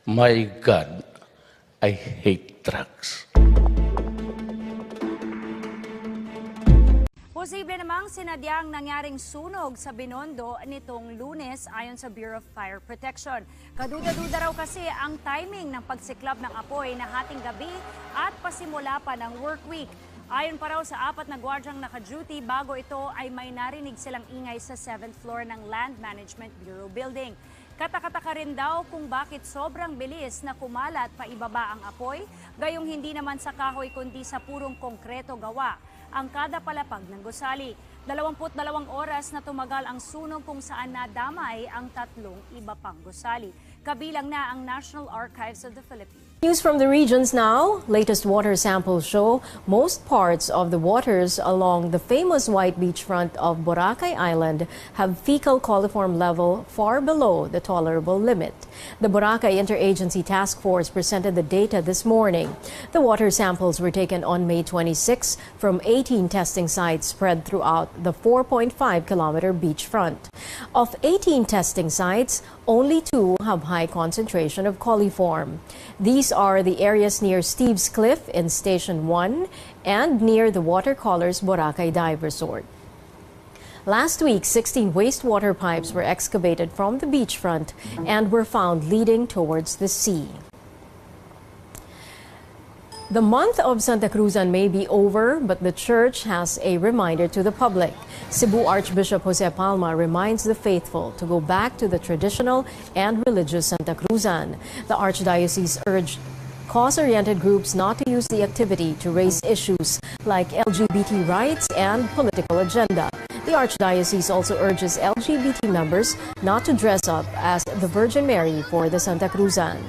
My God, I hate drugs. Posible namang sinadyang nangyaring sunog sa Binondo nitong Lunes ayon sa Bureau of Fire Protection. Kaduda-duda raw kasi ang timing ng pagsiklab ng apoy na hating gabi at pasimula pa ng work week. Ayon pa raw sa 4 na gwardyang naka-duty, bago ito ay may narinig silang ingay sa 7th floor ng Land Management Bureau building. Katakataka rin daw kung bakit sobrang bilis na kumalat pa ibaba ang apoy, gayong hindi naman sa kahoy kundi sa purong konkreto gawa ang kada palapag ng gusali. 22 oras na tumagal ang sunog kung saan nadamay ang 3 iba pang gusali. Kabilang na ang National Archives of the Philippines. News from the regions now. Latest water samples show most parts of the waters along the famous white beachfront of Boracay Island have fecal coliform level far below the tolerable limit. The Boracay Interagency Task Force presented the data this morning. The water samples were taken on May 26 from 18 testing sites spread throughout the 4.5-kilometer beachfront. Of 18 testing sites, only 2 have high concentration of coliform. These are the areas near Steve's Cliff in Station 1 and near the Watercolors Boracay Dive Resort. Last week, 16 wastewater pipes were excavated from the beachfront and were found leading towards the sea. The month of Santa Cruzan may be over, but the church has a reminder to the public. Cebu Archbishop Jose Palma reminds the faithful to go back to the traditional and religious Santa Cruzan. The Archdiocese urged cause-oriented groups not to use the activity to raise issues like LGBT rights and political agenda. The Archdiocese also urges LGBT members not to dress up as the Virgin Mary for the Santa Cruzan.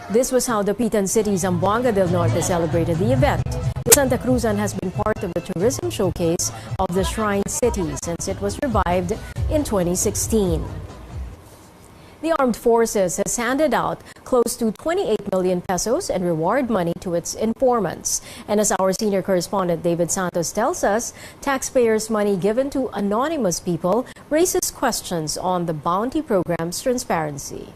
This was how the Pitan City Zamboanga del Norte celebrated the event. Santa Cruzan has been part of the tourism showcase of the Shrine City since it was revived in 2016. The Armed Forces has handed out close to 28 million pesos in reward money to its informants. And as our senior correspondent David Santos tells us, taxpayers' money given to anonymous people raises questions on the bounty program's transparency.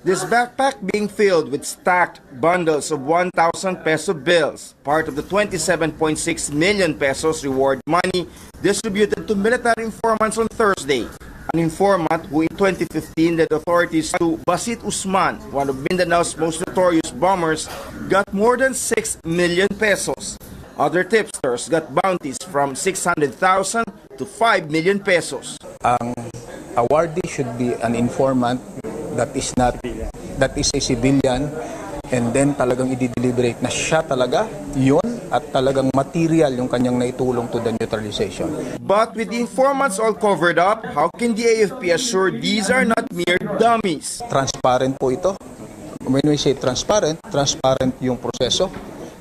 This backpack being filled with stacked bundles of 1,000 peso bills, part of the 27.6 million pesos reward money distributed to military informants on Thursday. An informant who in 2015 led authorities to Basit Usman, one of Mindanao's most notorious bombers, got more than 6 million pesos. Other tipsters got bounties from 600,000 to 5 million pesos. Ang awardee should be an informant that is a civilian, and then talagang i-deliberate na siya talaga yun at talagang material yung kanyang naitulong to the neutralization. But with the informants all covered up, how can the AFP assure these are not mere dummies? Transparent po ito. When we say transparent yung proseso,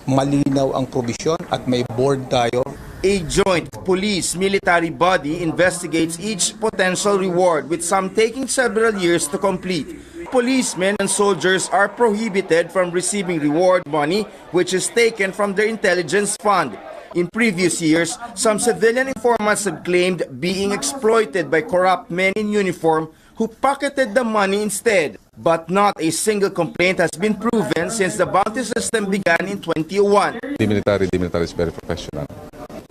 malinaw ang provision at may board tayo. A joint police-military body investigates each potential reward, with some taking several years to complete. Policemen and soldiers are prohibited from receiving reward money, which is taken from their intelligence fund. In previous years, some civilian informants have claimed being exploited by corrupt men in uniform who pocketed the money instead. But not a single complaint has been proven since the bounty system began in 2001. The military is very professional.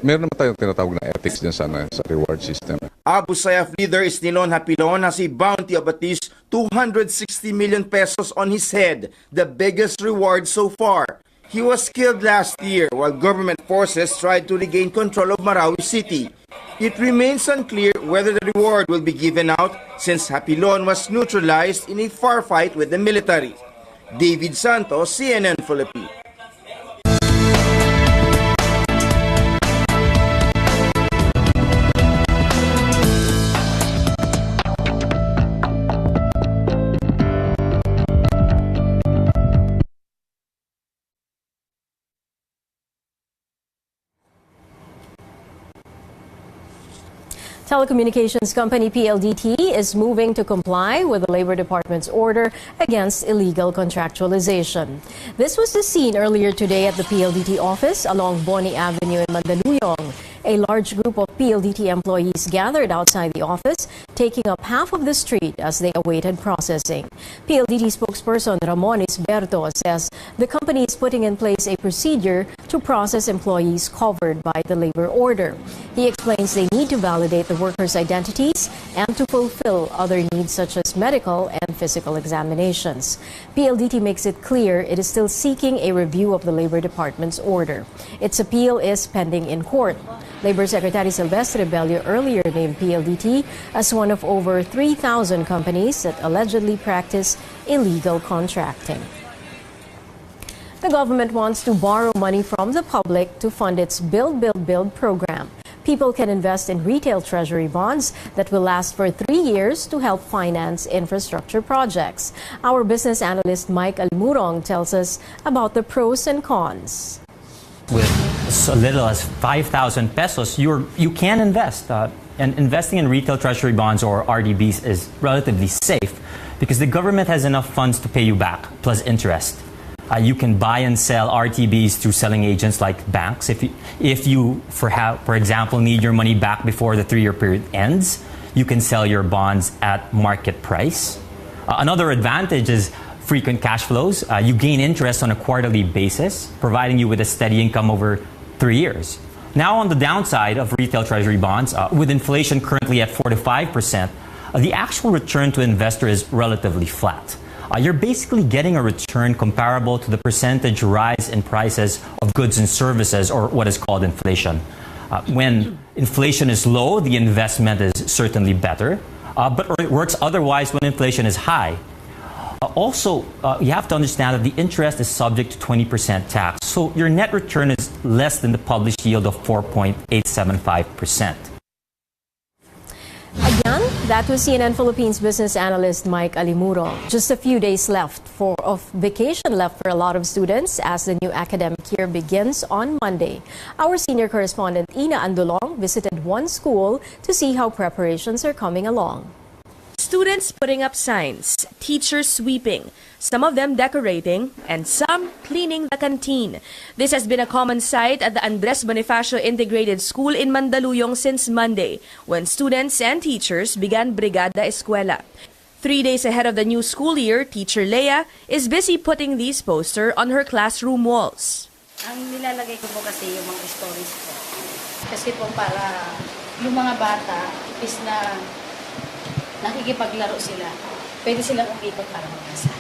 Meron naman tayong tinatawag na ethics dyan sa reward system. Abu Sayyaf leader Isninon Hapilon has a bounty of at least 260 million pesos on his head, the biggest reward so far. He was killed last year while government forces tried to regain control of Marawi City. It remains unclear whether the reward will be given out since Hapilon was neutralized in a firefight with the military. David Santos, CNN Philippines. Telecommunications company PLDT is moving to comply with the Labor Department's order against illegal contractualization. This was the scene earlier today at the PLDT office along Boni Avenue in Mandaluyong. A large group of PLDT employees gathered outside the office, taking up half of the street as they awaited processing. PLDT spokesperson Ramon Isberto says the company is putting in place a procedure to process employees covered by the labor order. He explains they need to validate the workers' identities and to fulfill other needs such as medical and physical examinations. PLDT makes it clear it is still seeking a review of the Labor Department's order. Its appeal is pending in court. Labor Secretary Silvestre Rebello earlier named PLDT as one of over 3,000 companies that allegedly practice illegal contracting. The government wants to borrow money from the public to fund its Build, Build, Build program. People can invest in retail treasury bonds that will last for 3 years to help finance infrastructure projects. Our business analyst Mike Almurong tells us about the pros and cons. With as little as 5,000 pesos, you can invest. And investing in retail treasury bonds or RDBs is relatively safe because the government has enough funds to pay you back, plus interest. You can buy and sell RTBs through selling agents like banks. If you, for example, need your money back before the 3-year period ends, you can sell your bonds at market price. Another advantage is frequent cash flows. You gain interest on a quarterly basis, providing you with a steady income over 3 years. Now, on the downside of retail treasury bonds, with inflation currently at 4 to 5%, the actual return to investor is relatively flat. You're basically getting a return comparable to the percentage rise in prices of goods and services, or what is called inflation. When inflation is low, the investment is certainly better, but it works otherwise when inflation is high. Also, you have to understand that the interest is subject to 20% tax, so your net return is less than the published yield of 4.875%. Again, that was CNN Philippines business analyst Mike Alimuro. Just a few days left of vacation left for a lot of students as the new academic year begins on Monday. Our senior correspondent Ina Andulong visited one school to see how preparations are coming along. Students putting up signs, teachers sweeping, some of them decorating, and some cleaning the canteen. This has been a common sight at the Andres Bonifacio Integrated School in Mandaluyong since Monday, when students and teachers began Brigada Eskwela. 3 days ahead of the new school year, Teacher Leia is busy putting these posters on her classroom walls. Ang nilalagay ko po kasi yung mga stories ko. Kasi po para yung mga bata is na nakikipaglaro sila. Pwede silang umikot para magkasa.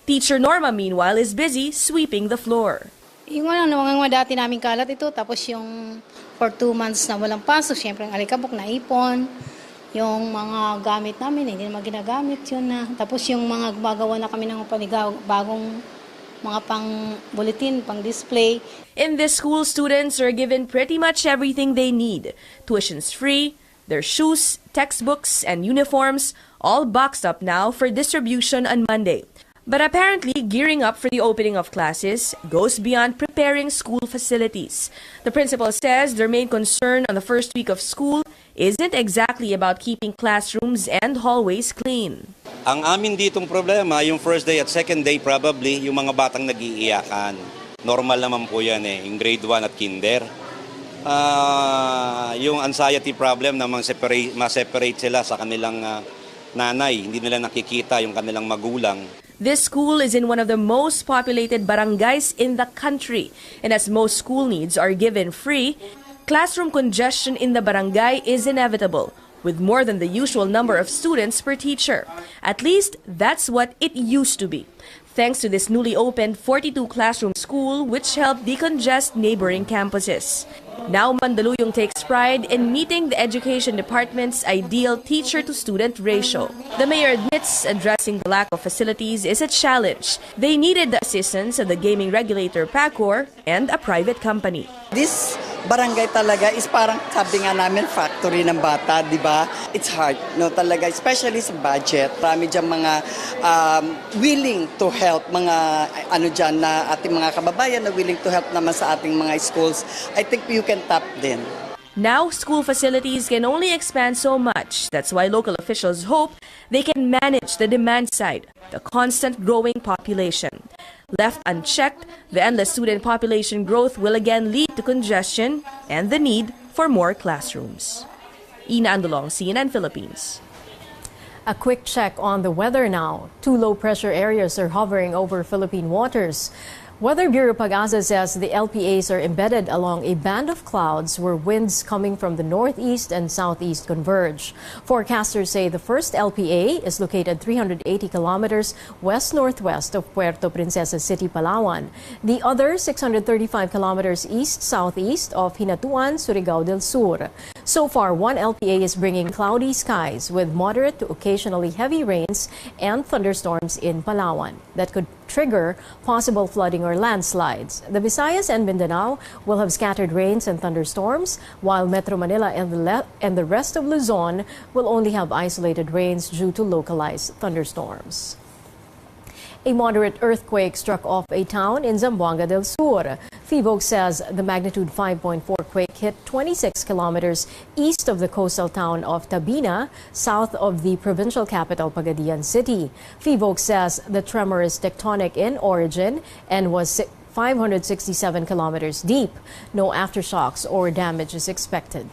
Teacher Norma, meanwhile, is busy sweeping the floor. Yung mga dati naming kalat ito, tapos yung for 2 months na walang pasok, syempre ang alikabok na ipon. Yung mga gamit namin, hindi naman ginagamit yun na. Tapos yung mga gumagawa na kami ng bagong mga pang bulletin, pang display. In this school, students are given pretty much everything they need. Tuition's free. Their shoes, textbooks, and uniforms all boxed up now for distribution on Monday. But apparently, gearing up for the opening of classes goes beyond preparing school facilities. The principal says their main concern on the first week of school isn't exactly about keeping classrooms and hallways clean. Ang amin ditong problema, yung first day at second day probably, yung mga batang nag-iiyakan. Normal naman po yan yung grade 1 at kinder. Yung anxiety problem na ma-separate sila sa kanilang nanay, hindi nila nakikita yung kanilang magulang. This school is in one of the most populated barangays in the country, and as most school needs are given free, classroom congestion in the barangay is inevitable, with more than the usual number of students per teacher. At least that's what it used to be, thanks to this newly opened 42-classroom school which helped decongest neighboring campuses. Now Mandaluyong takes pride in meeting the Education Department's ideal teacher-to-student ratio. The mayor admits addressing the lack of facilities is a challenge. They needed the assistance of the gaming regulator PACOR and a private company. This barangay talaga is parang sabi nga namin factory ng bata, di ba? It's hard, no, talaga, especially sa budget. Marami dyan mga willing to help, mga dyan na ating mga kababayan na willing to help naman sa ating mga schools. I think you can tap din. Now, school facilities can only expand so much. That's why local officials hope they can manage the demand side, the constant growing population. Left unchecked, the endless student population growth will again lead to congestion and the need for more classrooms. Ina Andulong, CNN Philippines. A quick check on the weather now. 2 low-pressure areas are hovering over Philippine waters. Weather Bureau Pag-asa says the LPAs are embedded along a band of clouds where winds coming from the northeast and southeast converge. Forecasters say the first LPA is located 380 kilometers west-northwest of Puerto Princesa City, Palawan. The other 635 kilometers east-southeast of Hinatuan, Surigao del Sur. So far, 1 LPA is bringing cloudy skies with moderate to occasionally heavy rains and thunderstorms in Palawan that could trigger possible flooding or landslides. The Visayas and Mindanao will have scattered rains and thunderstorms, while Metro Manila and the rest of Luzon will only have isolated rains due to localized thunderstorms. A moderate earthquake struck off a town in Zamboanga del Sur. FIVOC says the magnitude 5.4 quake hit 26 kilometers east of the coastal town of Tabina, south of the provincial capital Pagadian City. FIVOC says the tremor is tectonic in origin and was 567 kilometers deep. No aftershocks or damage is expected.